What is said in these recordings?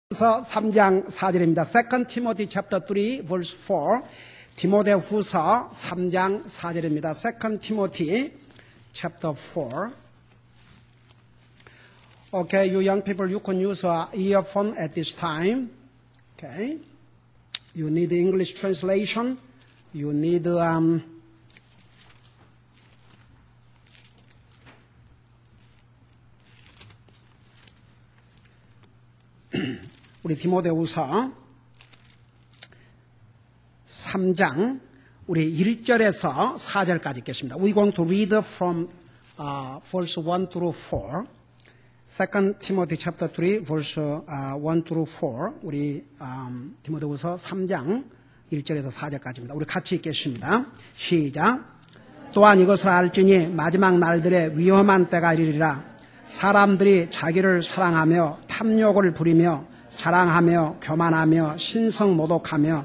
후서 3장 4절입니다. 2 Timothy chapter 3 verse 4. 디모데후서 3장 4절입니다. 2 Timothy chapter 4. Okay, you young people, you can use an earphone at this time. Okay. You need English translation. You need 우리 디모데후서 3장 우리 1절에서 4절까지 읽겠습니다. We're going to read from verse 1 through 4. 2 Timothy chapter 3 verse 1 through 4. 우리 디모데후서 3장 1절에서 4절까지입니다. 우리 같이 읽겠습니다. 시작. 또한 이것을 알지니 마지막 날들에 위험한 때가 이르리라. 사람들이 자기를 사랑하며 탐욕을 부리며 자랑하며 교만하며 신성모독하며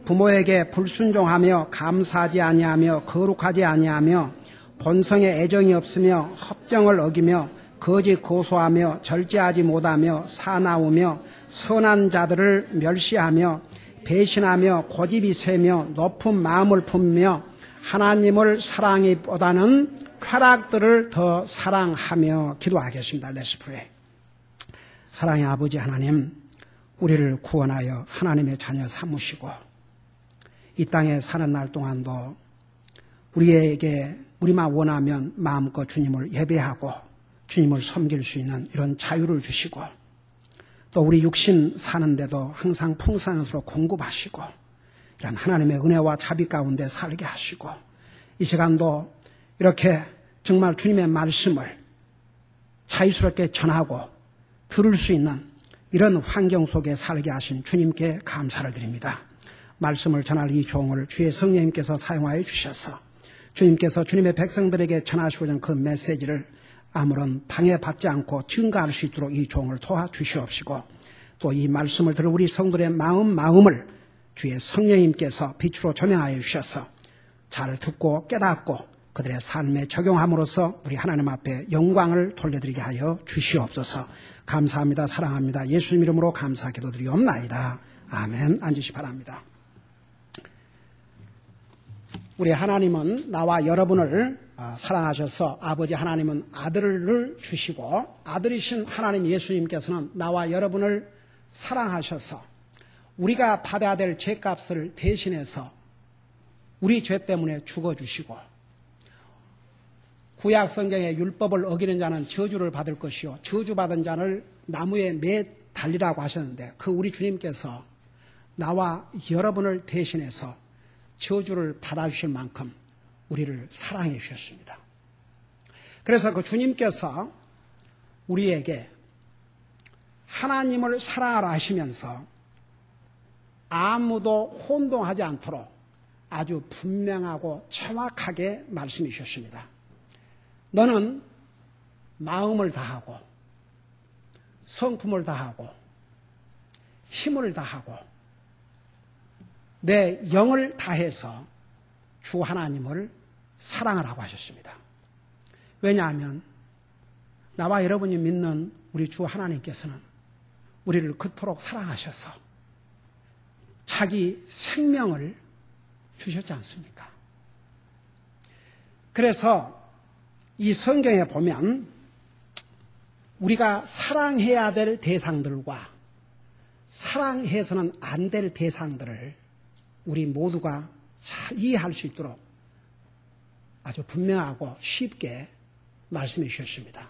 부모에게 불순종하며 감사하지 아니하며 거룩하지 아니하며 본성에 애정이 없으며 합정을 어기며 거짓 고소하며 절제하지 못하며 사나우며 선한 자들을 멸시하며 배신하며 고집이 세며 높은 마음을 품으며 하나님을 사랑하기보다는 쾌락들을 더 사랑하며 기도하겠습니다. Let's pray. 사랑의 아버지 하나님, 우리를 구원하여 하나님의 자녀 삼으시고 이 땅에 사는 날 동안도 우리에게 우리만 원하면 마음껏 주님을 예배하고 주님을 섬길 수 있는 이런 자유를 주시고 또 우리 육신 사는데도 항상 풍성한 것으로 공급하시고 이런 하나님의 은혜와 자비 가운데 살게 하시고 이 시간도 이렇게 정말 주님의 말씀을 자유스럽게 전하고 들을 수 있는 이런 환경 속에 살게 하신 주님께 감사를 드립니다. 말씀을 전할 이 종을 주의 성령님께서 사용하여 주셔서 주님께서 주님의 백성들에게 전하시고자 하는 그 메시지를 아무런 방해받지 않고 증가할 수 있도록 이 종을 도와주시옵시고 또 이 말씀을 들을 우리 성도의 마음을 주의 성령님께서 빛으로 조명하여 주셔서 잘 듣고 깨닫고 그들의 삶에 적용함으로써 우리 하나님 앞에 영광을 돌려드리게 하여 주시옵소서. 감사합니다. 사랑합니다. 예수님 이름으로 감사 기도드리옵나이다. 아멘. 앉으시 바랍니다. 우리 하나님은 나와 여러분을 사랑하셔서 아버지 하나님은 아들을 주시고 아들이신 하나님 예수님께서는 나와 여러분을 사랑하셔서 우리가 받아야 될 죄값을 대신해서 우리 죄 때문에 죽어주시고 구약 성경의 율법을 어기는 자는 저주를 받을 것이요 저주받은 자를 나무에 매달리라고 하셨는데 그 우리 주님께서 나와 여러분을 대신해서 저주를 받아주실 만큼 우리를 사랑해 주셨습니다. 그래서 그 주님께서 우리에게 하나님을 사랑하라 하시면서 아무도 혼동하지 않도록 아주 분명하고 정확하게 말씀해 주셨습니다. 너는 마음을 다하고 성품을 다하고 힘을 다하고 내 영을 다해서 주 하나님을 사랑하라고 하셨습니다. 왜냐하면 나와 여러분이 믿는 우리 주 하나님께서는 우리를 그토록 사랑하셔서 자기 생명을 주셨지 않습니까? 그래서 이 성경에 보면 우리가 사랑해야 될 대상들과 사랑해서는 안 될 대상들을 우리 모두가 잘 이해할 수 있도록 아주 분명하고 쉽게 말씀해 주셨습니다.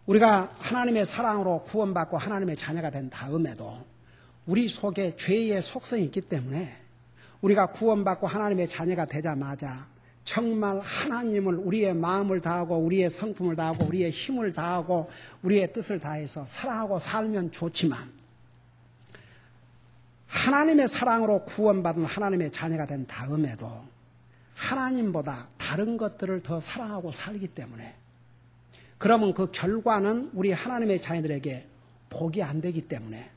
우리가 하나님의 사랑으로 구원받고 하나님의 자녀가 된 다음에도 우리 속에 죄의 속성이 있기 때문에 우리가 구원받고 하나님의 자녀가 되자마자 정말 하나님을 우리의 마음을 다하고 우리의 성품을 다하고 우리의 힘을 다하고 우리의 뜻을 다해서 사랑하고 살면 좋지만 하나님의 사랑으로 구원받은 하나님의 자녀가 된 다음에도 하나님보다 다른 것들을 더 사랑하고 살기 때문에 그러면 그 결과는 우리 하나님의 자녀들에게 복이 안 되기 때문에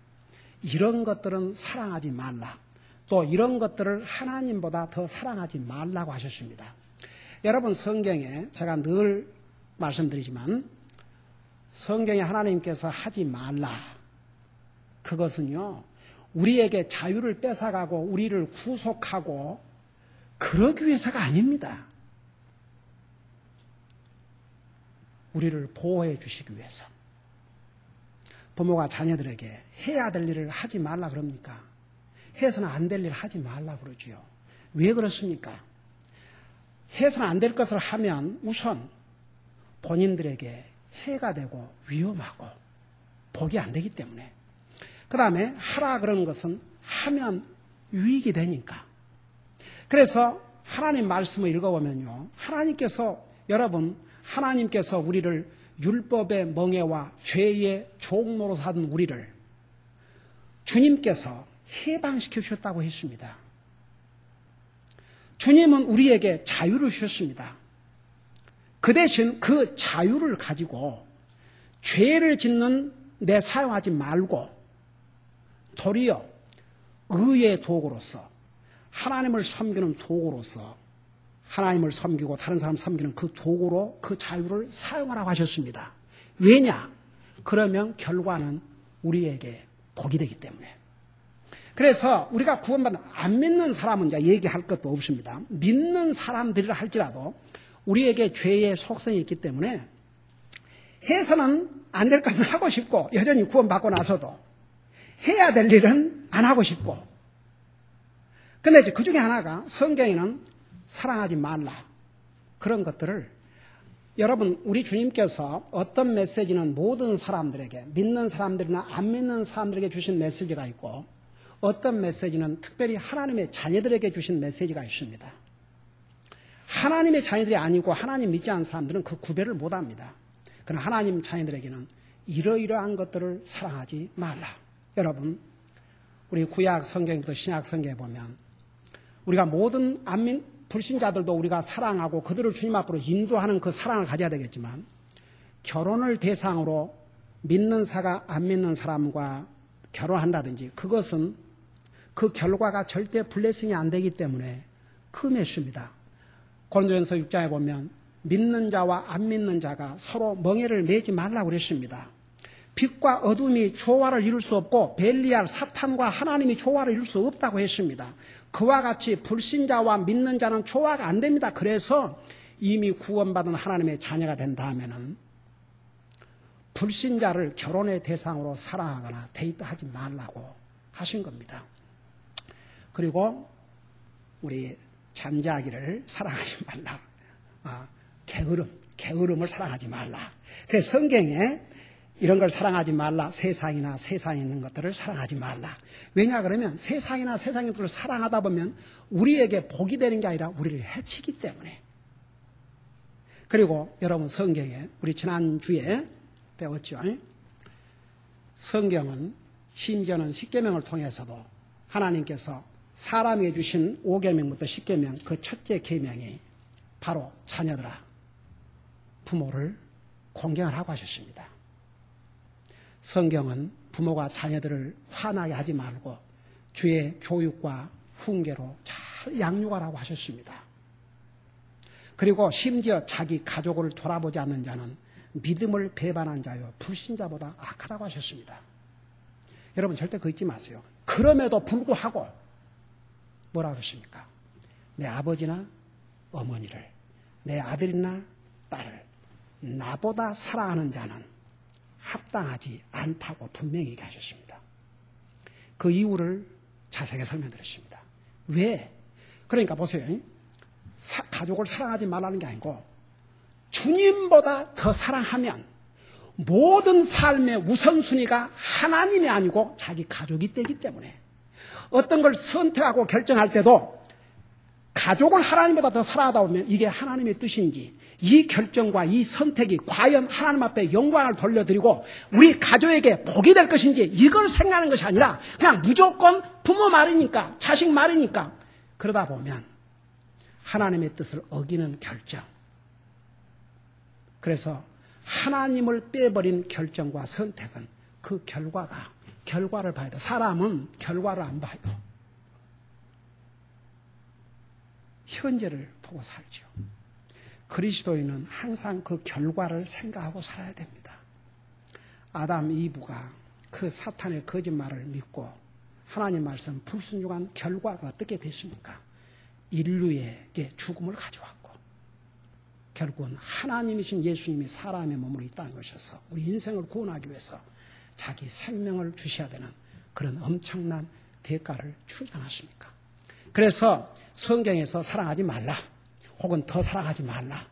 이런 것들은 사랑하지 말라. 또 이런 것들을 하나님보다 더 사랑하지 말라고 하셨습니다. 여러분 성경에 제가 늘 말씀드리지만 성경에 하나님께서 하지 말라 그것은요, 우리에게 자유를 뺏어가고 우리를 구속하고 그러기 위해서가 아닙니다. 우리를 보호해 주시기 위해서. 부모가 자녀들에게 해야 될 일을 하지 말라 그럽니까? 해서는 안 될 일을 하지 말라 그러지요. 왜 그렇습니까? 해서는 안 될 것을 하면 우선 본인들에게 해가 되고 위험하고 복이 안 되기 때문에. 그 다음에 하라 그런 것은 하면 유익이 되니까. 그래서 하나님 말씀을 읽어보면요, 하나님께서 우리를 율법의 멍에와 죄의 종로로 사둔 우리를 주님께서 해방시켜 주셨다고 했습니다. 주님은 우리에게 자유를 주셨습니다. 그 대신 그 자유를 가지고 죄를 짓는 데 사용하지 말고 도리어 의의 도구로서, 하나님을 섬기는 도구로서, 하나님을 섬기고 다른 사람 섬기는 그 도구로 그 자유를 사용하라고 하셨습니다. 왜냐? 그러면 결과는 우리에게 복이 되기 때문에. 그래서 우리가 구원받는 안 믿는 사람은 이제 얘기할 것도 없습니다. 믿는 사람들이라 할지라도 우리에게 죄의 속성이 있기 때문에 해서는 안 될 것은 하고 싶고, 여전히 구원받고 나서도 해야 될 일은 안 하고 싶고. 근데 이제 그 중에 하나가 성경에는 사랑하지 말라. 그런 것들을 여러분, 우리 주님께서 어떤 메시지는 모든 사람들에게, 믿는 사람들이나 안 믿는 사람들에게 주신 메시지가 있고, 어떤 메시지는 특별히 하나님의 자녀들에게 주신 메시지가 있습니다. 하나님의 자녀들이 아니고 하나님 믿지 않는 사람들은 그 구별을 못합니다. 그러나 하나님 자녀들에게는 이러이러한 것들을 사랑하지 말라. 여러분, 우리 구약 성경부터 신약 성경에 보면 우리가 모든 불신자들도 우리가 사랑하고 그들을 주님 앞으로 인도하는 그 사랑을 가져야 되겠지만, 결혼을 대상으로 믿는 사가 안 믿는 사람과 결혼한다든지 그것은 그 결과가 절대 블레싱이 안 되기 때문에 금했습니다. 고린도전서 6장에 보면 믿는 자와 안 믿는 자가 서로 멍에를 매지 말라고 그랬습니다. 빛과 어둠이 조화를 이룰 수 없고 벨리알 사탄과 하나님이 조화를 이룰 수 없다고 했습니다. 그와 같이 불신자와 믿는 자는 조화가 안 됩니다. 그래서 이미 구원받은 하나님의 자녀가 된 다음에는 불신자를 결혼의 대상으로 사랑하거나 데이트하지 말라고 하신 겁니다. 그리고 우리 잠자기를 사랑하지 말라. 게으름을 사랑하지 말라. 그래서 성경에 이런 걸 사랑하지 말라. 세상이나 세상에 있는 것들을 사랑하지 말라. 왜냐 그러면 세상이나 세상의 것들을 사랑하다 보면 우리에게 복이 되는 게 아니라 우리를 해치기 때문에. 그리고 여러분, 성경에 우리 지난주에 배웠죠. 성경은 심지어는 십계명을 통해서도 하나님께서 사람에게 주신 5계명부터 10계명, 그 첫째 계명이 바로 자녀들아, 부모를 공경하라고 하셨습니다. 성경은 부모가 자녀들을 화나게 하지 말고 주의 교육과 훈계로 잘 양육하라고 하셨습니다. 그리고 심지어 자기 가족을 돌아보지 않는 자는 믿음을 배반한 자요 불신자보다 악하다고 하셨습니다. 여러분, 절대 그거 잊지 마세요. 그럼에도 불구하고 뭐라 그러십니까? 내 아버지나 어머니를, 내 아들이나 딸을 나보다 사랑하는 자는 합당하지 않다고 분명히 얘기하셨습니다. 그 이유를 자세하게 설명드렸습니다. 왜? 그러니까 보세요. 가족을 사랑하지 말라는 게 아니고 주님보다 더 사랑하면 모든 삶의 우선순위가 하나님이 아니고 자기 가족이 되기 때문에 어떤 걸 선택하고 결정할 때도 가족을 하나님보다 더 사랑하다 보면 이게 하나님의 뜻인지, 이 결정과 이 선택이 과연 하나님 앞에 영광을 돌려드리고 우리 가족에게 복이 될 것인지, 이걸 생각하는 것이 아니라 그냥 무조건 부모 말이니까, 자식 말이니까, 그러다 보면 하나님의 뜻을 어기는 결정, 그래서 하나님을 빼버린 결정과 선택은 그 결과를 봐야 돼. 사람은 결과를 안 봐요. 현재를 보고 살죠. 그리스도인은 항상 그 결과를 생각하고 살아야 됩니다. 아담, 이브가 그 사탄의 거짓말을 믿고 하나님 말씀 불순종한 결과가 어떻게 됐습니까? 인류에게 죽음을 가져왔고 결국은 하나님이신 예수님이 사람의 몸으로 이 땅에 오셔서 우리 인생을 구원하기 위해서 자기 생명을 주셔야 되는 그런 엄청난 대가를 치르지 않았습니까? 그래서 성경에서 사랑하지 말라 혹은 더 사랑하지 말라,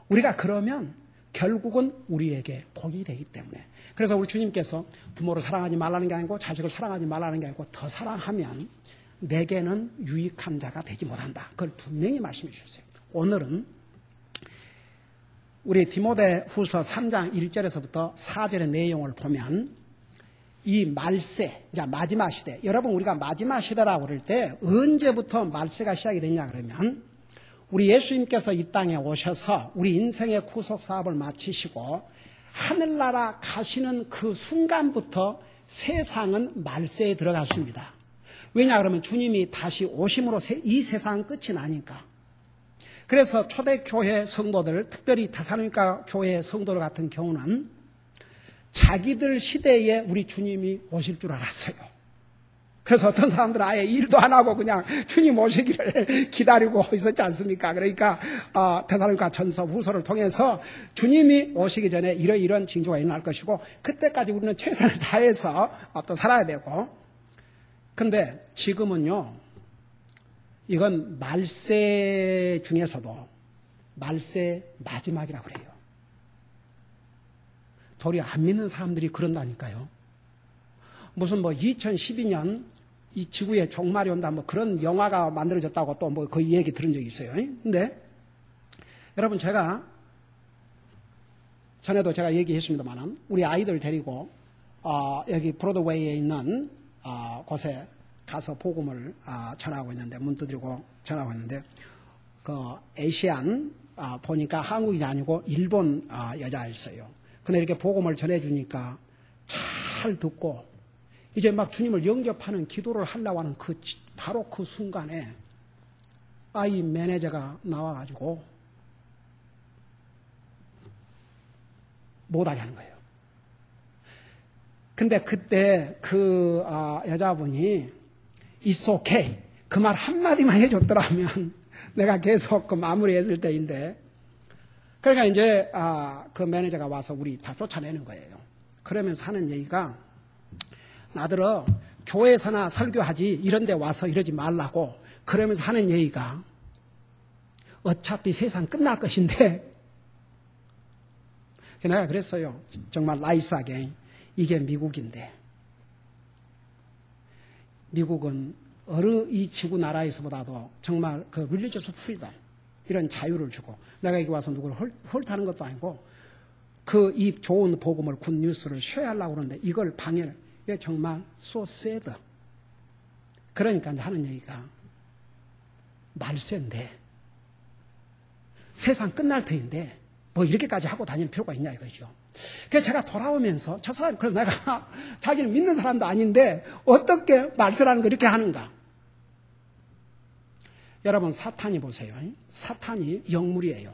우리가 그러면 결국은 우리에게 복이 되기 때문에, 그래서 우리 주님께서 부모를 사랑하지 말라는 게 아니고 자식을 사랑하지 말라는 게 아니고 더 사랑하면 내게는 유익한 자가 되지 못한다, 그걸 분명히 말씀해 주셨어요. 오늘은 우리 디모데후서 3장 1절에서부터 4절의 내용을 보면 이 말세, 이제 마지막 시대, 여러분 우리가 마지막 시대라고 그럴 때 언제부터 말세가 시작이 됐냐 그러면 우리 예수님께서 이 땅에 오셔서 우리 인생의 구속 사업을 마치시고 하늘나라 가시는 그 순간부터 세상은 말세에 들어갔습니다. 왜냐 그러면 주님이 다시 오심으로 이 세상은 끝이 나니까. 그래서 초대교회 성도들, 특별히 데살로니가 교회 성도들 같은 경우는 자기들 시대에 우리 주님이 오실 줄 알았어요. 그래서 어떤 사람들은 아예 일도 안 하고 그냥 주님 오시기를 기다리고 있었지 않습니까? 그러니까 데살로니가 전서 후서를 통해서 주님이 오시기 전에 이런 징조가 일어날 것이고 그때까지 우리는 최선을 다해서 또 살아야 되고, 근데 지금은요, 이건 말세 중에서도 말세 마지막이라고 그래요. 도리어 안 믿는 사람들이 그런다니까요. 무슨 2012년 이 지구에 종말이 온다 그런 영화가 만들어졌다고 또 그 얘기 들은 적이 있어요. 근데 여러분, 제가 전에도 제가 얘기했습니다만 우리 아이들 데리고 여기 브로드웨이에 있는 곳에 가서 복음을 전하고 있는데, 문 두드리고 전하고 있는데, 그 아시안 보니까 한국인이 아니고 일본 여자였어요. 근데 이렇게 복음을 전해주니까 잘 듣고 이제 막 주님을 영접하는 기도를 하려고 하는 바로 그 순간에 아이 매니저가 나와가지고 못하게 하는 거예요. 근데 그때 그 여자분이 It's okay, 그 말 한마디만 해줬더라면 내가 계속 그 마무리했을 때인데, 그러니까 이제 그 매니저가 와서 우리 다 쫓아내는 거예요. 그러면서 하는 얘기가, 나들어 교회에서나 설교하지 이런 데 와서 이러지 말라고, 그러면서 하는 얘기가 어차피 세상 끝날 것인데, 내가 그랬어요. 정말 나이스하게, 이게 미국인데 미국은 어느 이 지구 나라에서보다도 정말 그 religious freedom, 이런 자유를 주고, 내가 여기 와서 누구를 헐타는 것도 아니고 그 이 좋은 복음을, 굿뉴스를 쉐어하려고 그러는데 이걸 방해를, 이게 정말 so sad. 그러니까 이제 하는 얘기가 말세인데, 세상 끝날 터인데 뭐 이렇게까지 하고 다닐 필요가 있냐 이거죠. 그래서 제가 돌아오면서 저 사람, 그래서 내가 자기는 믿는 사람도 아닌데 어떻게 말세라는 거 이렇게 하는가. 여러분, 사탄이 보세요. 사탄이 영물이에요.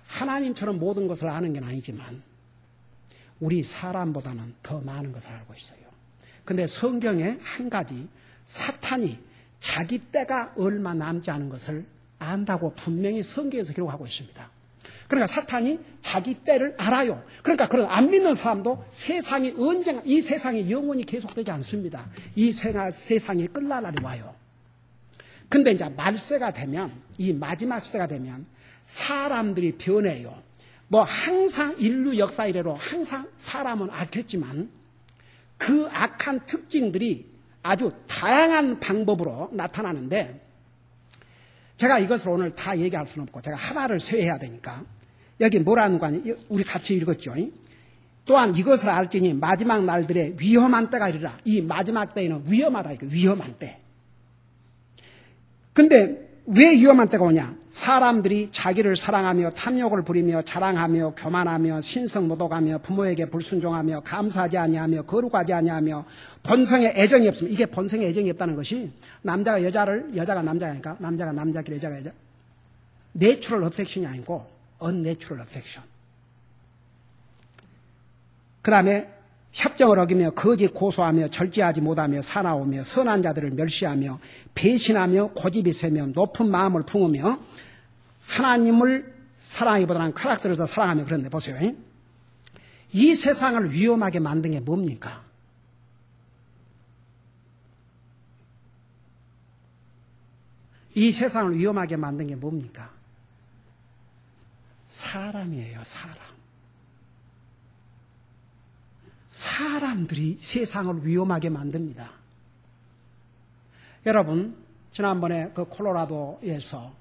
하나님처럼 모든 것을 아는 게 아니지만 우리 사람보다는 더 많은 것을 알고 있어요. 근데 성경에 한 가지, 사탄이 자기 때가 얼마 남지 않은 것을 안다고 분명히 성경에서 기록하고 있습니다. 그러니까 사탄이 자기 때를 알아요. 그러니까 그런 안 믿는 사람도 세상이 언젠가, 이 세상이 영원히 계속되지 않습니다. 이 세상이 끝날 날이 와요. 근데 이제 말세가 되면, 이 마지막 시대가 되면 사람들이 변해요. 뭐 항상 인류 역사 이래로 항상 사람은 악했지만 그 악한 특징들이 아주 다양한 방법으로 나타나는데, 제가 이것을 오늘 다 얘기할 수는 없고 제가 하나를 세해야 되니까, 여기 뭐라는 거 아니에요? 우리 같이 읽었죠. 또한 이것을 알지니 마지막 날들에 위험한 때가 이르라. 이 마지막 때에는 위험하다, 이거 위험한 때. 근데 왜 위험한 때가 오냐? 사람들이 자기를 사랑하며 탐욕을 부리며 자랑하며 교만하며 신성모독하며 부모에게 불순종하며 감사하지 아니하며 거룩하지 아니하며 본성에 애정이 없습니다. 이게 본성에 애정이 없다는 것이 남자가 여자를, 여자가 남자니까 남자가 남자끼리, 여자가 여자, 내추럴 어펙션이 아니고 언내추럴 어펙션. 그 다음에 협정을 어기며 거짓 고소하며 절제하지 못하며 사나우며 선한 자들을 멸시하며 배신하며 고집이 세며 높은 마음을 품으며 하나님을 사랑하기보다는 쾌락들을 더 사랑하며 그런데 보세요. 이 세상을 위험하게 만든 게 뭡니까? 이 세상을 위험하게 만든 게 뭡니까? 사람이에요, 사람. 사람들이 세상을 위험하게 만듭니다. 여러분, 지난번에 그 콜로라도에서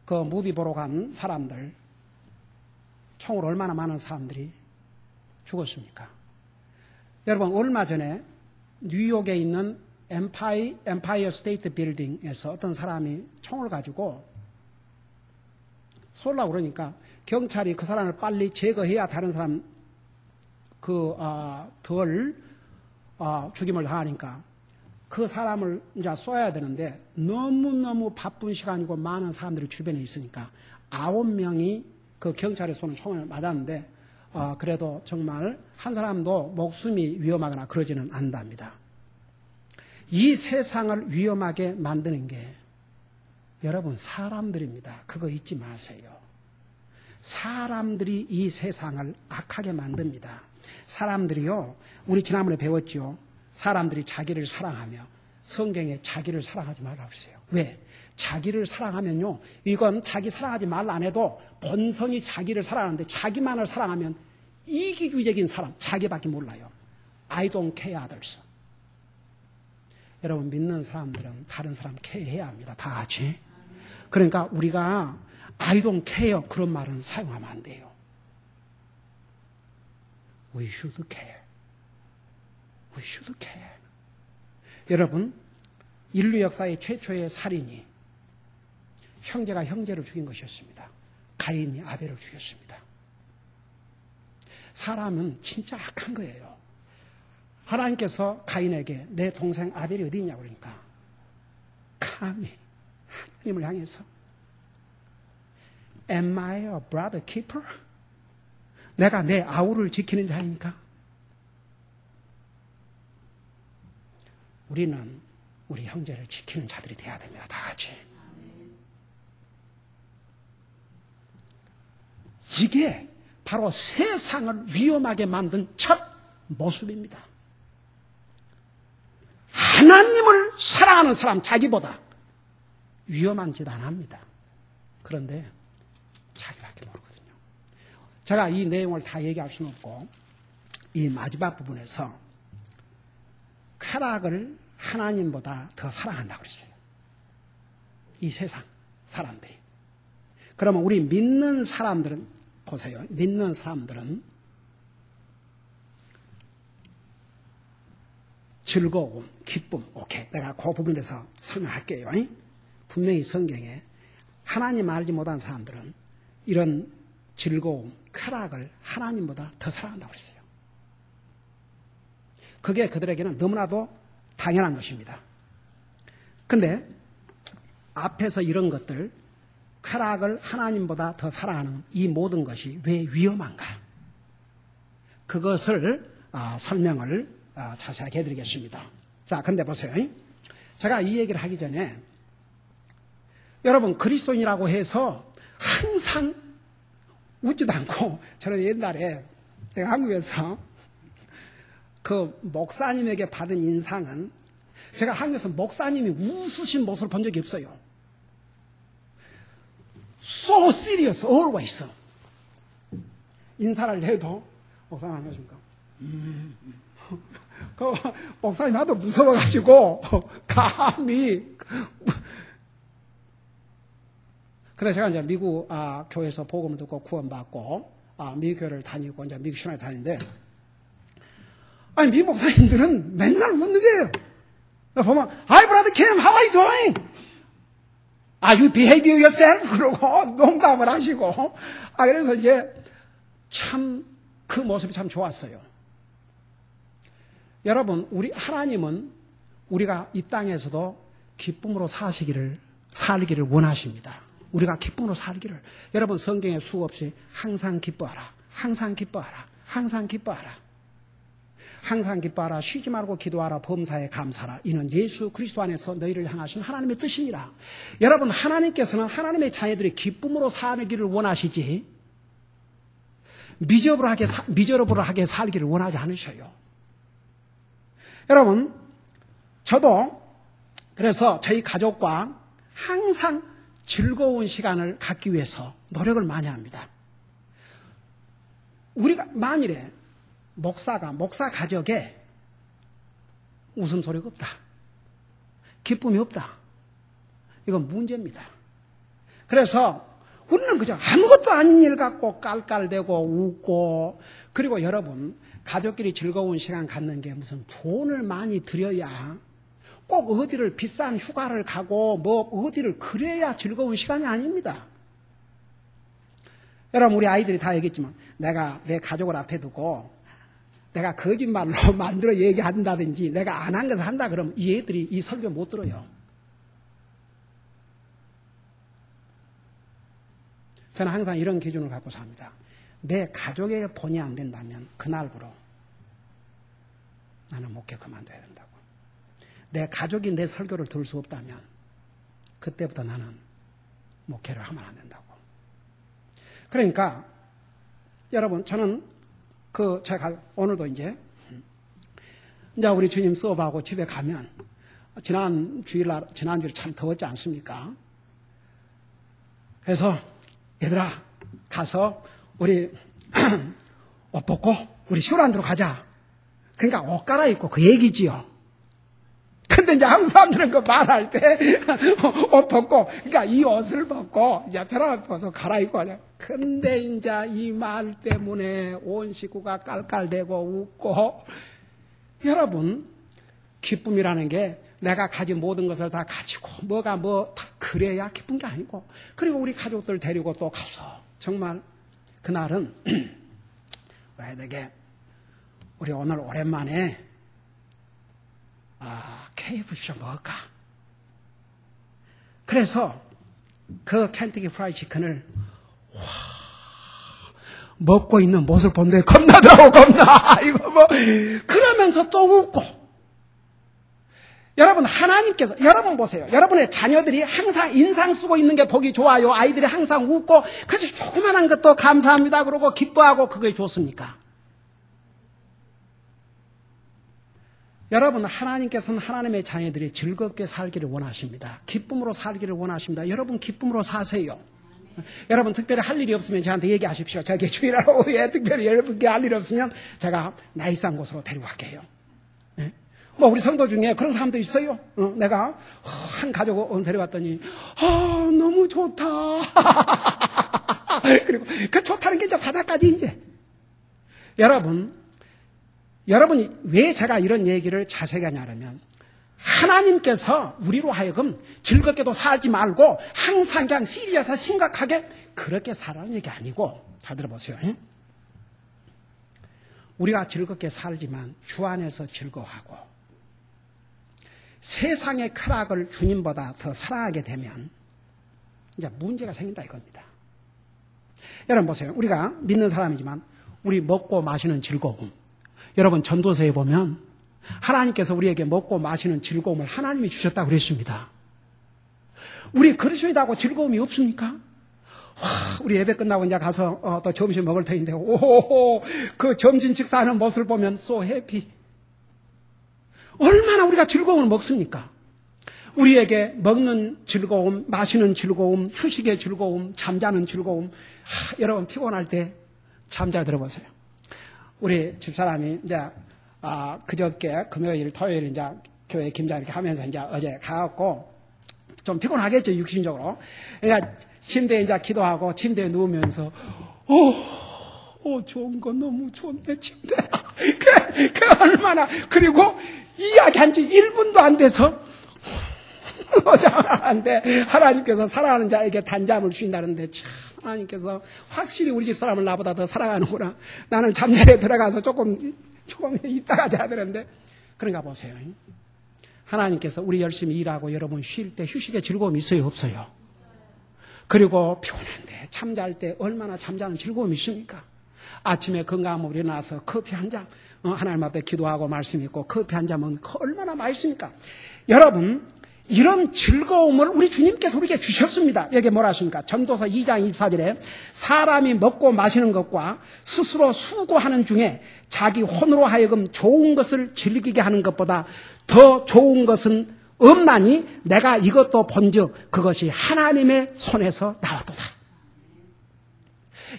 그 무비 보러 간 사람들, 총으로 얼마나 많은 사람들이 죽었습니까? 여러분, 얼마 전에 뉴욕에 있는 엠파이어 스테이트 빌딩에서 어떤 사람이 총을 가지고 쏠라고 그러니까 경찰이 그 사람을 빨리 제거해야 다른 사람 덜 죽임을 당하니까 그 사람을 이제 쏘아야 되는데 너무너무 바쁜 시간이고 많은 사람들이 주변에 있으니까 9명이 그 경찰에 쏘는 총을 맞았는데 그래도 정말 한 사람도 목숨이 위험하거나 그러지는 않답니다. 이 세상을 위험하게 만드는 게 여러분 사람들입니다. 그거 잊지 마세요. 사람들이 이 세상을 악하게 만듭니다. 사람들이요, 우리 지난번에 배웠죠. 사람들이 자기를 사랑하며 성경에 자기를 사랑하지 말라고 그랬어요. 왜? 자기를 사랑하면요, 이건 자기 사랑하지 말라 안 해도 본성이 자기를 사랑하는데 자기만을 사랑하면 이기주의적인 사람, 자기밖에 몰라요. I don't care others. 여러분, 믿는 사람들은 다른 사람 케어해야 합니다. 다 같이. 그러니까 우리가 I don't care 그런 말은 사용하면 안 돼요. We should care. We should care. 여러분, 인류 역사의 최초의 살인이 형제가 형제를 죽인 것이었습니다. 가인이 아벨을 죽였습니다. 사람은 진짜 악한 거예요. 하나님께서 가인에게 내 동생 아벨이 어디 있냐고 그러니까 감히 하나님을 향해서 Am I a brother keeper? 내가 내 아우를 지키는 자입니까? 우리는 우리 형제를 지키는 자들이 돼야 됩니다. 다 같이. 이게 바로 세상을 위험하게 만든 첫 모습입니다. 하나님을 사랑하는 사람 자기보다 위험한 짓 안 합니다. 그런데 자기밖에 모르거든요. 제가 이 내용을 다 얘기할 수는 없고 이 마지막 부분에서 쾌락을 하나님보다 더 사랑한다고 그랬어요. 이 세상 사람들이. 그러면 우리 믿는 사람들은 보세요. 믿는 사람들은 즐거움, 기쁨, 오케이. 내가 그 부분에서 설명할게요. 분명히 성경에 하나님 알지 못한 사람들은 이런 즐거움, 쾌락을 하나님보다 더 사랑한다고 그랬어요. 그게 그들에게는 너무나도 당연한 것입니다. 근데 앞에서 이런 것들, 쾌락을 하나님보다 더 사랑하는 이 모든 것이 왜 위험한가? 그것을 설명을 자세하게 해드리겠습니다. 자, 근데 보세요. 제가 이 얘기를 하기 전에 여러분 그리스도인이라고 해서 항상 웃지도 않고 저는 옛날에 제가 한국에서 그 목사님에게 받은 인상은 제가 한국에서 목사님이 웃으신 모습을 본 적이 없어요. So serious, always. 인사를 해도 목사님 안녕하십니까? 그 목사님 하도 무서워가지고 감히 그래서 제가 이제 미국 교회에서 복음을 듣고 구원받고 미국 교회를 다니고 이제 미국 신학에 다니는데 아니 미국 목사님들은 맨날 웃는 거예요. 보면 Hi brother Kim, how are you doing? You behave yourself? 그러고 농담을 하시고 그래서 이제 참 그 모습이 참 좋았어요. 여러분, 우리 하나님은 우리가 이 땅에서도 기쁨으로 살기를 원하십니다. 우리가 기쁨으로 살기를. 여러분 성경에 수없이 항상 기뻐하라. 항상 기뻐하라. 항상 기뻐하라. 항상 기뻐하라, 쉬지 말고 기도하라, 범사에 감사하라. 이는 예수 그리스도 안에서 너희를 향하신 하나님의 뜻이니라. 여러분, 하나님께서는 하나님의 자녀들이 기쁨으로 살기를 원하시지 미저러블하게 살기를 원하지 않으셔요. 여러분, 저도 그래서 저희 가족과 항상 즐거운 시간을 갖기 위해서 노력을 많이 합니다. 우리가 만일에 목사 가족에 웃음소리가 없다, 기쁨이 없다, 이건 문제입니다. 그래서 우리는 그저 아무것도 아닌 일 갖고 깔깔대고 웃고, 그리고 여러분, 가족끼리 즐거운 시간 갖는 게 무슨 돈을 많이 들여야, 꼭 어디를 비싼 휴가를 가고 뭐 어디를 그래야 즐거운 시간이 아닙니다. 여러분, 우리 아이들이 다 얘기했지만 내가 내 가족을 앞에 두고 내가 거짓말로 만들어 얘기한다든지 내가 안 한 것을 한다 그러면 이 애들이 이 설교 못 들어요. 저는 항상 이런 기준을 갖고 삽니다. 내 가족에게 본이 안 된다면 그날부로 나는 목회 그만둬야 된다고. 내 가족이 내 설교를 들을 수 없다면 그때부터 나는 목회를 하면 안 된다고. 그러니까 여러분, 저는 제가 오늘도 이제 우리 주님 수업하고 집에 가면 지난주일 참 더웠지 않습니까? 그래서 얘들아 가서 우리 옷 벗고 우리 쇼란드로 가자. 그러니까 옷 갈아입고 그 얘기지요. 근데 이제 한국 사람들은 그 말할 때 옷 벗고, 그러니까 이 옷을 벗고 이제 벼락 벗어 갈아입고 하자. 근데 이제 이 말 때문에 온 식구가 깔깔대고 웃고. 여러분, 기쁨이라는 게 내가 가진 모든 것을 다 가지고 뭐가 다 그래야 기쁜 게 아니고, 그리고 우리 가족들 데리고 또 가서 정말 그날은 왜 되게 우리 오늘 오랜만에 KFC 좀 먹을까? 그래서 그 켄터키 프라이드 치킨을 먹고 있는 모습을 본데 겁나더라고, 겁나. 이거 그러면서 또 웃고. 여러분, 하나님께서, 여러분 보세요. 여러분의 자녀들이 항상 인상 쓰고 있는 게 보기 좋아요. 아이들이 항상 웃고, 그래서 조그만한 것도 감사합니다 그러고 기뻐하고, 그게 좋습니까? 여러분, 하나님께서는 하나님의 자녀들이 즐겁게 살기를 원하십니다. 기쁨으로 살기를 원하십니다. 여러분, 기쁨으로 사세요. 여러분, 특별히 할 일이 없으면 저한테 얘기하십시오. 저기 주일날 오후에 특별히 여러분께 할 일이 없으면 제가 나이스한 곳으로 데려갈게요. 네? 우리 성도 중에 그런 사람도 있어요. 내가 한 가족을 데려갔더니 너무 좋다. 그리고 그 좋다는 게 이제 바닥까지 이제. 여러분이 왜 제가 이런 얘기를 자세히 하냐면, 하나님께서 우리로 하여금 즐겁게도 살지 말고 항상 그냥 시리어서 심각하게 그렇게 살라는 얘기 아니고, 잘 들어보세요. 우리가 즐겁게 살지만 주 안에서 즐거워하고 세상의 쾌락을 주님보다 더 사랑하게 되면 이제 문제가 생긴다 이겁니다. 여러분 보세요. 우리가 믿는 사람이지만 우리 먹고 마시는 즐거움, 여러분 전도서에 보면 하나님께서 우리에게 먹고 마시는 즐거움을 하나님이 주셨다고 그랬습니다. 우리 그리스도인하고 즐거움이 없습니까? 우리 예배 끝나고 이제 가서 또 점심 먹을 터인데, 그 점심 식사하는 모습을 보면 so happy. 얼마나 우리가 즐거움을 먹습니까? 우리에게 먹는 즐거움, 마시는 즐거움, 휴식의 즐거움, 잠자는 즐거움. 여러분 피곤할 때 잠잘 들어보세요. 우리 집사람이 이제 그저께 금요일, 토요일 이제 교회 김장 이렇게 하면서 이제 어제 가갖고 좀 피곤하겠죠, 육신적으로. 그러니까 침대에 이제 기도하고 침대에 누우면서 좋은 거 너무 좋네 침대. 그 얼마나. 그리고 이야기한 지 1분도 안 돼서 잠하는데 하나님께서 사랑하는 자에게 단잠을 주신다는데, 참 하나님께서 확실히 우리 집 사람을 나보다 더 사랑하는구나. 나는 잠자리에 들어가서 조금 이따가 자야 되는데. 그런가 보세요. 하나님께서 우리 열심히 일하고 여러분 쉴 때 휴식의 즐거움이 있어요, 없어요? 그리고 피곤한데 잠잘 때 얼마나 잠자는 즐거움이 있습니까? 아침에 건강하면 일어나서 커피 한 잔, 하나님 앞에 기도하고 말씀 읽고 커피 한 잔은 얼마나 맛있습니까? 여러분, 이런 즐거움을 우리 주님께서 우리에게 주셨습니다. 여기 뭐라 하십니까? 전도서 2장 24절에 사람이 먹고 마시는 것과 스스로 수고하는 중에 자기 혼으로 하여금 좋은 것을 즐기게 하는 것보다 더 좋은 것은 없나니 내가 이것도 본즉 그것이 하나님의 손에서 나왔도다.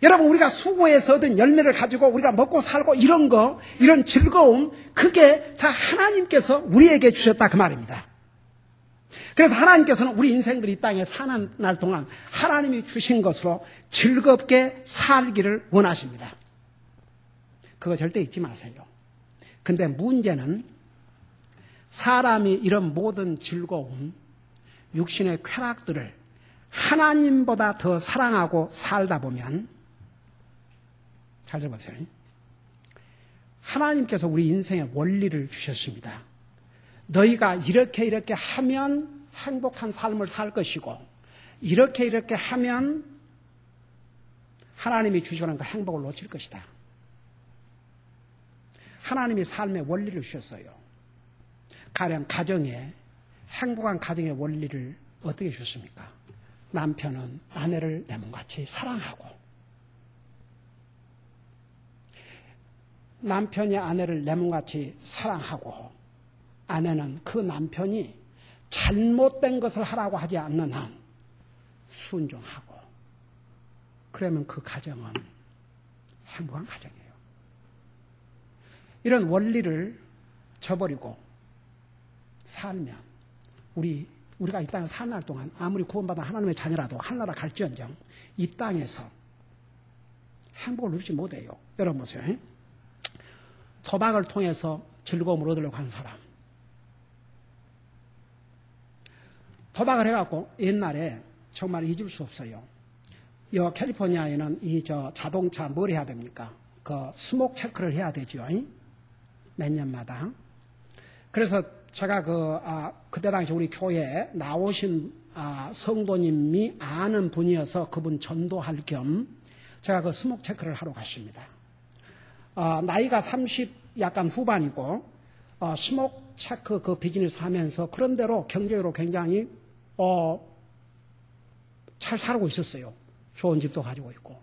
여러분, 우리가 수고해서 얻은 열매를 가지고 우리가 먹고 살고 이런 거, 이런 즐거움, 그게 다 하나님께서 우리에게 주셨다 그 말입니다. 그래서 하나님께서는 우리 인생들이 이 땅에 사는 날 동안 하나님이 주신 것으로 즐겁게 살기를 원하십니다. 그거 절대 잊지 마세요. 근데 문제는 사람이 이런 모든 즐거움, 육신의 쾌락들을 하나님보다 더 사랑하고 살다 보면, 잘 들어보세요. 하나님께서 우리 인생에 원리를 주셨습니다. 너희가 이렇게 하면 행복한 삶을 살 것이고, 이렇게 하면 하나님이 주시는 그 행복을 놓칠 것이다. 하나님이 삶의 원리를 주셨어요. 가령 가정에, 행복한 가정의 원리를 어떻게 주셨습니까? 남편은 아내를 내 몸같이 사랑하고, 남편이 아내를 내 몸같이 사랑하고, 아내는 그 남편이 잘못된 것을 하라고 하지 않는 한 순종하고, 그러면 그 가정은 행복한 가정이에요. 이런 원리를 저버리고 살면 우리가 이 땅에 사는 날 동안 아무리 구원받은 하나님의 자녀라도 하늘나라 갈지언정 이 땅에서 행복을 누리지 못해요. 여러분 보세요. 도박을 통해서 즐거움을 얻으려고 하는 사람, 도박을 해갖고 옛날에 정말 잊을 수 없어요. 여 캘리포니아에는 자동차 뭘 해야 됩니까? 그 스모크 체크를 해야 되죠. 몇 년마다. 그래서 제가 그때 당시 우리 교회에 나오신 성도님이 아는 분이어서 그분 전도할 겸 제가 그 스모크 체크를 하러 갔습니다. 나이가 30 약간 후반이고 스모크 체크 그 비즈니스 하면서 그런대로 경제적으로 굉장히 잘 살고 있었어요. 좋은 집도 가지고 있고.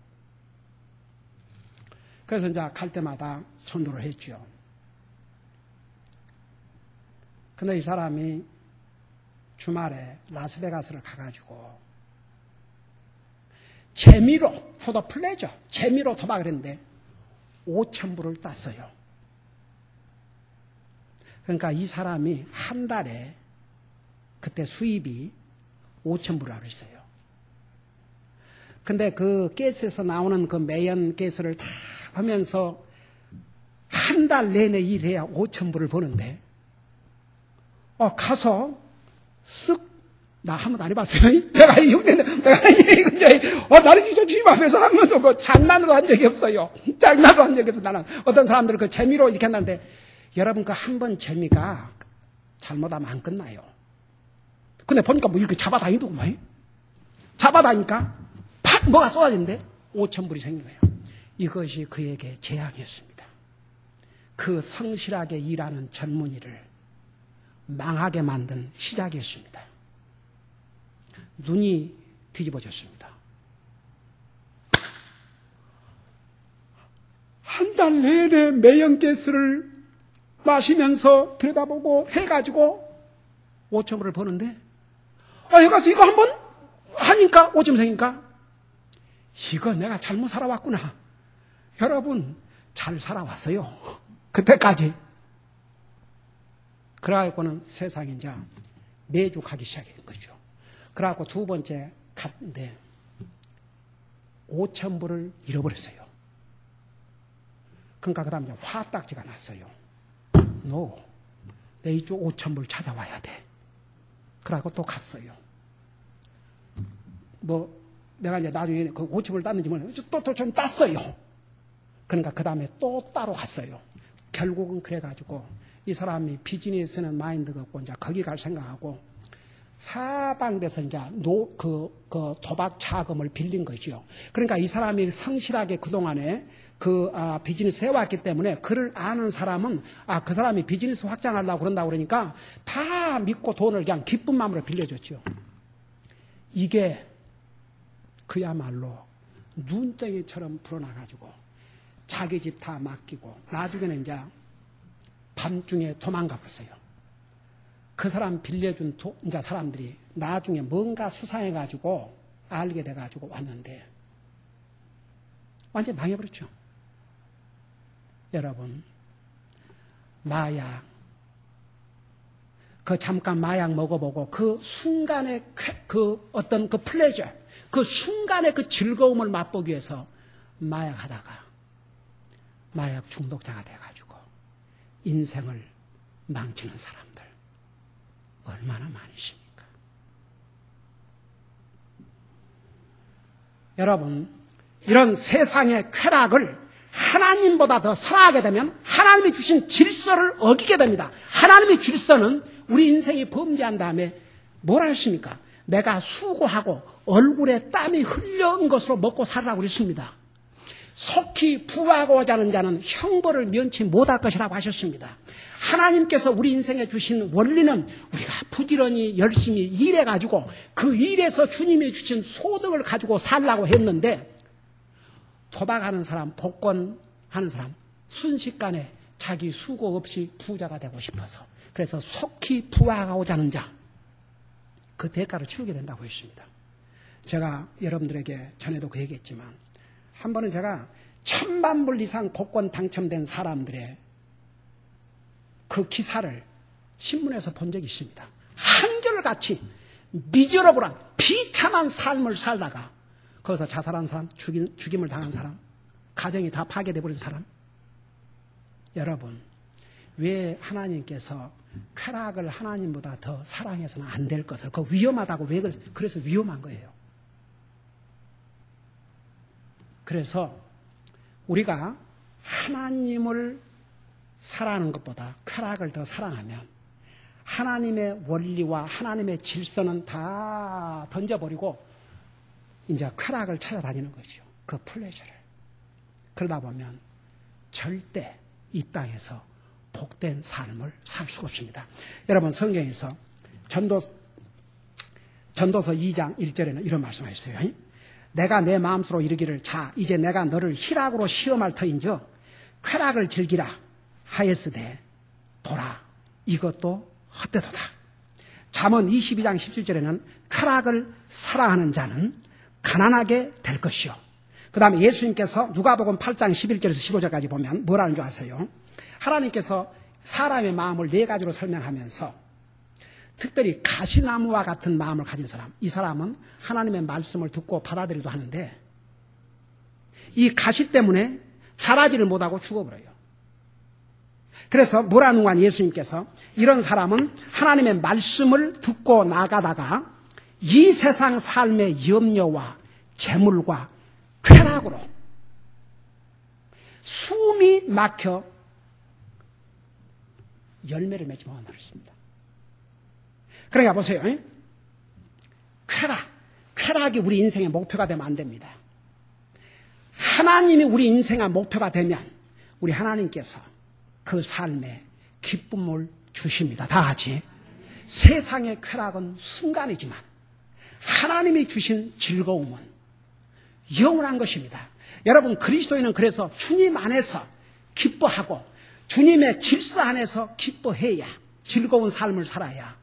그래서 이제 갈 때마다 전도를 했죠. 근데 이 사람이 주말에 라스베가스를 가가지고 재미로, for the pleasure, 재미로 도박을 했는데 5,000불을 땄어요. 그러니까 이 사람이 한 달에 그때 수입이 5,000불이라고 했어요. 근데 그 가스에서 나오는 그 매연 가스를 다 하면서 한 달 내내 일해야 5,000불을 버는데 가서 쓱 나 한 번도 안 해봤어요. 내가 나는 진짜 주님 앞에서 한 번도 그 장난으로 한 적이 없어요. 장난으로 한 적이 없어. 나는 어떤 사람들은 그 재미로 이렇게 한다는데 여러분 그 한 번 재미가 잘못하면 안 끝나요. 근데 보니까 뭐 이렇게 잡아다니더구만. 잡아다니까 팍 뭐가 쏟아지는데 5,000불이 생긴 거예요. 이것이 그에게 재앙이었습니다. 그 성실하게 일하는 젊은이를 망하게 만든 시작이었습니다. 눈이 뒤집어졌습니다. 한 달 내내 매연가스를 마시면서 들여다보고 해가지고 5,000불을 버는데 여기 가서 이거 한번 하니까 5,000불 생기니까 이거 내가 잘못 살아왔구나. 여러분 잘 살아왔어요. 그때까지. 그래갖고는 세상에 이제 매주 가기 시작한 거죠. 그래갖고 두 번째 갔는데 5,000불을 잃어버렸어요. 그러니까 그 다음에 화딱지가 났어요. 너, 내 이쪽 5,000불 찾아와야 돼. 그래갖고 또 갔어요. 내가 이제 나중에 그 5,000불 땄는지 모르겠는데 또 좀 땄어요. 그러니까 그 다음에 또 따로 갔어요. 결국은 그래가지고 이 사람이 비즈니스는 마인드가 없고 이제 거기 갈 생각하고 사방에서 이제 도박 자금을 빌린 거죠. 그러니까 이 사람이 성실하게 그동안에 비즈니스 해왔기 때문에 그를 아는 사람은 그 사람이 비즈니스 확장하려고 그런다고 그러니까 다 믿고 돈을 그냥 기쁜 마음으로 빌려줬죠. 이게 그야말로 눈덩이처럼 불어나가지고 자기 집 다 맡기고 나중에는 이제 밤중에 도망가 버렸어요. 그 사람 빌려준 이제 사람들이 나중에 뭔가 수상해가지고 알게 돼가지고 왔는데 완전히 망해버렸죠. 여러분, 마약, 잠깐 마약 먹어보고 그 순간의 어떤 플레저, 그 순간의 즐거움을 맛보기 위해서 마약하다가 마약 중독자가 돼가지고 인생을 망치는 사람들 얼마나 많으십니까? 여러분, 이런 세상의 쾌락을 하나님보다 더 사랑하게 되면 하나님이 주신 질서를 어기게 됩니다. 하나님의 질서는 우리 인생이 범죄한 다음에 뭘 하십니까? 내가 수고하고 얼굴에 땀이 흘러온 것으로 먹고 살라고 그랬습니다. 속히 부하고자 하는 자는 형벌을 면치 못할 것이라고 하셨습니다. 하나님께서 우리 인생에 주신 원리는 우리가 부지런히 열심히 일해가지고 그 일에서 주님이 주신 소득을 가지고 살라고 했는데 도박하는 사람, 복권하는 사람 순식간에 자기 수고 없이 부자가 되고 싶어서 그래서 속히 부하고자 하는 자 그 대가를 치르게 된다고 했습니다. 제가 여러분들에게 전에도 그 얘기했지만 한 번은 제가 1000만 불 이상 복권 당첨된 사람들의 그 기사를 신문에서 본 적이 있습니다. 한결같이 미저러블한 비참한 삶을 살다가 거기서 자살한 사람, 죽임을 당한 사람, 가정이 다 파괴돼버린 사람. 여러분, 왜 하나님께서 쾌락을 하나님보다 더 사랑해서는 안 될 것을 그 위험하다고 왜 그래서 위험한 거예요. 그래서 우리가 하나님을 사랑하는 것보다 쾌락을 더 사랑하면 하나님의 원리와 하나님의 질서는 다 던져버리고 이제 쾌락을 찾아다니는 거죠. 그 플레저를. 그러다 보면 절대 이 땅에서 복된 삶을 살 수가 없습니다. 여러분, 성경에서 전도서 2장 1절에는 이런 말씀을 했어요. 내가 내 마음으로 이르기를 자 이제 내가 너를 희락으로 시험할 터인저 쾌락을 즐기라 하였으되 보라 이것도 헛되도다. 잠언 22장 17절에는 쾌락을 사랑하는 자는 가난하게 될 것이요. 그 다음에 예수님께서 누가복음 8장 11절에서 15절까지 보면 뭐라는 줄 아세요? 하나님께서 사람의 마음을 4가지로 설명하면서 특별히 가시나무와 같은 마음을 가진 사람, 이 사람은 하나님의 말씀을 듣고 받아들이기도 하는데 이 가시 때문에 자라지를 못하고 죽어버려요. 그래서 뭐라는 거냐, 예수님께서 이런 사람은 하나님의 말씀을 듣고 나가다가 이 세상 삶의 염려와 재물과 쾌락으로 숨이 막혀 열매를 맺지 못한다고 했습니다. 그러니까 보세요. 쾌락이 우리 인생의 목표가 되면 안 됩니다. 하나님이 우리 인생의 목표가 되면 우리 하나님께서 그 삶에 기쁨을 주십니다. 다 같이. 세상의 쾌락은 순간이지만 하나님이 주신 즐거움은 영원한 것입니다. 여러분, 그리스도인은 그래서 주님 안에서 기뻐하고 주님의 질서 안에서 기뻐해야 즐거운 삶을 살아야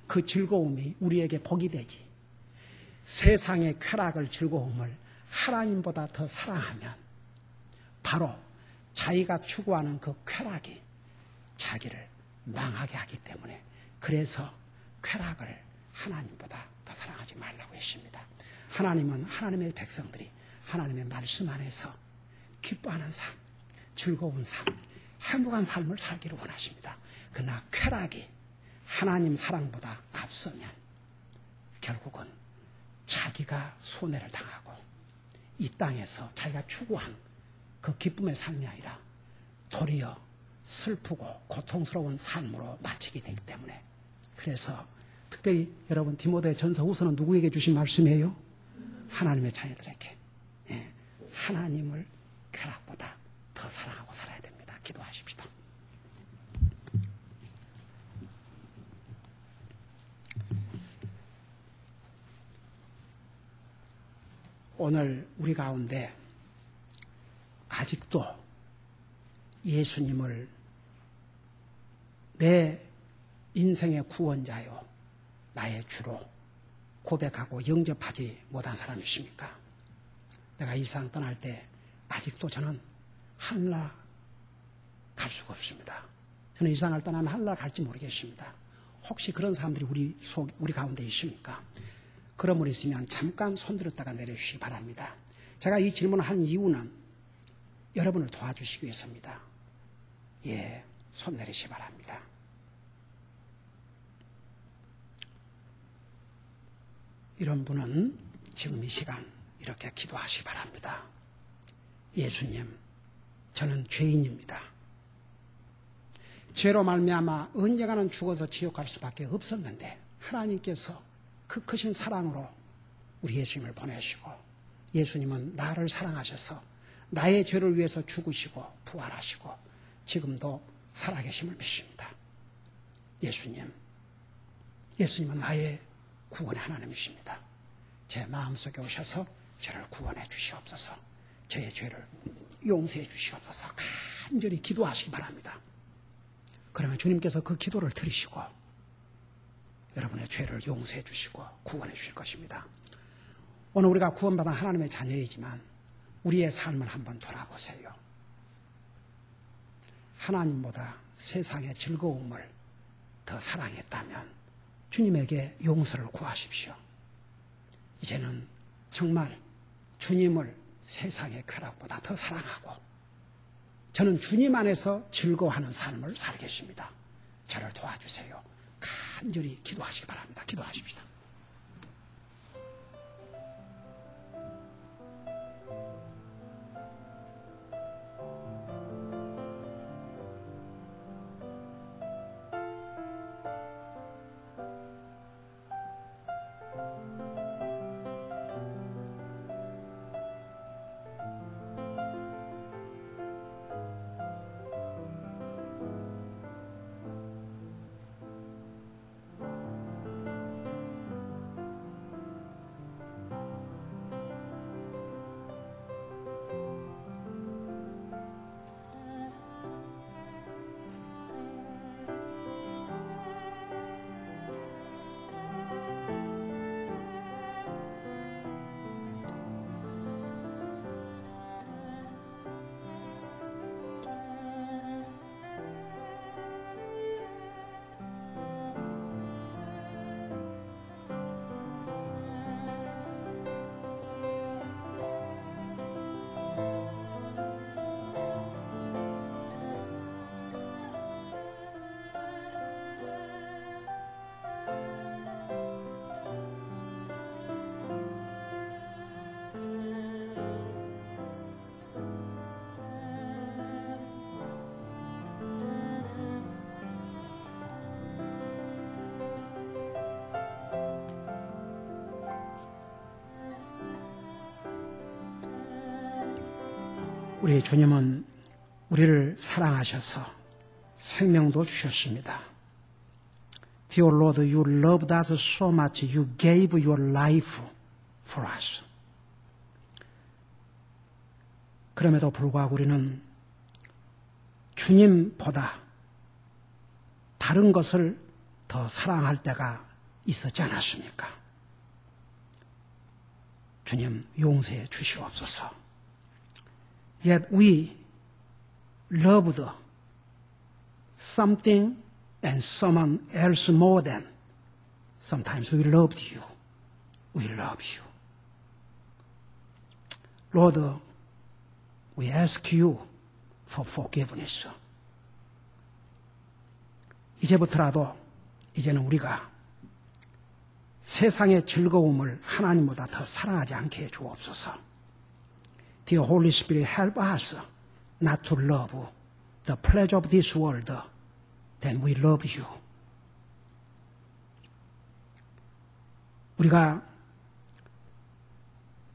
그 즐거움이 우리에게 복이 되지. 세상의 쾌락을 즐거움을 하나님보다 더 사랑하면 바로 자기가 추구하는 그 쾌락이 자기를 망하게 하기 때문에 그래서 쾌락을 하나님보다 더 사랑하지 말라고 했습니다. 하나님은 하나님의 백성들이 하나님의 말씀 안에서 기뻐하는 삶, 즐거운 삶, 행복한 삶을 살기를 원하십니다. 그러나 쾌락이 하나님 사랑보다 앞서면 결국은 자기가 손해를 당하고 이 땅에서 자기가 추구한 그 기쁨의 삶이 아니라 도리어 슬프고 고통스러운 삶으로 마치게 되기 때문에 그래서 특별히 여러분 디모데 전서 후서는 누구에게 주신 말씀이에요? 하나님의 자녀들에게. 예, 하나님을 쾌락보다 더 사랑하고 살아야 됩니다. 기도하십시다. 오늘 우리 가운데 아직도 예수님을 내 인생의 구원자요, 나의 주로 고백하고 영접하지 못한 사람이 있습니까? 내가 이 세상 떠날 때 아직도 저는 하늘나라 갈 수가 없습니다. 저는 이 세상을 떠나면 하늘나라 갈지 모르겠습니다. 혹시 그런 사람들이 우리 가운데 있습니까? 그런 분 있으면 잠깐 손들었다가 내려주시기 바랍니다. 제가 이 질문을 한 이유는 여러분을 도와주시기 위해서입니다. 예, 손 내리시기 바랍니다. 이런 분은 지금 이 시간 이렇게 기도하시기 바랍니다. 예수님, 저는 죄인입니다. 죄로 말미암아 언젠가는 죽어서 지옥 갈 수밖에 없었는데 하나님께서 그 크신 사랑으로 우리 예수님을 보내시고 예수님은 나를 사랑하셔서 나의 죄를 위해서 죽으시고 부활하시고 지금도 살아계심을 믿습니다. 예수님은 나의 구원의 하나님이십니다. 제 마음속에 오셔서 저를 구원해 주시옵소서. 저의 죄를 용서해 주시옵소서. 간절히 기도하시기 바랍니다. 그러면 주님께서 그 기도를 들으시고 여러분의 죄를 용서해 주시고 구원해 주실 것입니다. 오늘 우리가 구원받은 하나님의 자녀이지만 우리의 삶을 한번 돌아보세요. 하나님보다 세상의 즐거움을 더 사랑했다면 주님에게 용서를 구하십시오. 이제는 정말 주님을 세상의 쾌락보다 더 사랑하고 저는 주님 안에서 즐거워하는 삶을 살겠습니다. 저를 도와주세요. 간절히 기도하시기 바랍니다. 기도하십시다. 우리 주님은 우리를 사랑하셔서 생명도 주셨습니다. Dear Lord, you loved us so much, you gave your life for us. 그럼에도 불구하고 우리는 주님보다 다른 것을 더 사랑할 때가 있었지 않았습니까? 주님 용서해 주시옵소서. Yet we loved something and someone else more than sometimes we loved you. We love you. Lord, we ask you for forgiveness. 이제부터라도 이제는 우리가 세상의 즐거움을 하나님보다 더 사랑하지 않게 해 주옵소서. Dear Holy Spirit, help us not to love the pleasure of this world than we love you. 우리가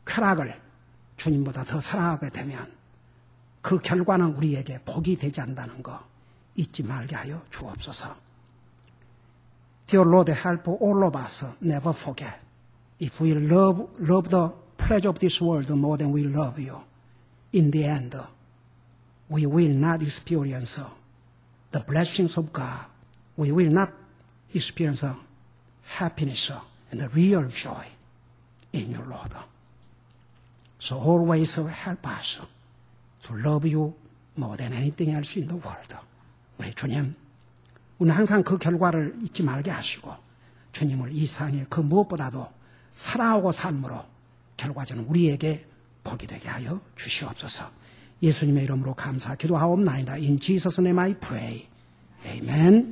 쾌락을 주님보다 더 사랑하게 되면 그 결과는 우리에게 복이 되지 않는다는 거 잊지 말게 하여 주옵소서. Dear Lord, help all of us never forget. If we love the pleasure of this world more than we love you, in the end, we will not experience the blessings of God. We will not experience happiness and the real joy in you, Lord. So always help us to love you more than anything else in the world. 우리 주님, 우리는 항상 그 결과를 잊지 말게 하시고 주님을 이 세상에 그 무엇보다도 사랑하고 삶으로 결과적으로 우리에게 복이 되게 하여 주시옵소서. 예수님의 이름으로 감사 기도하옵나이다. In Jesus' name I pray. Amen.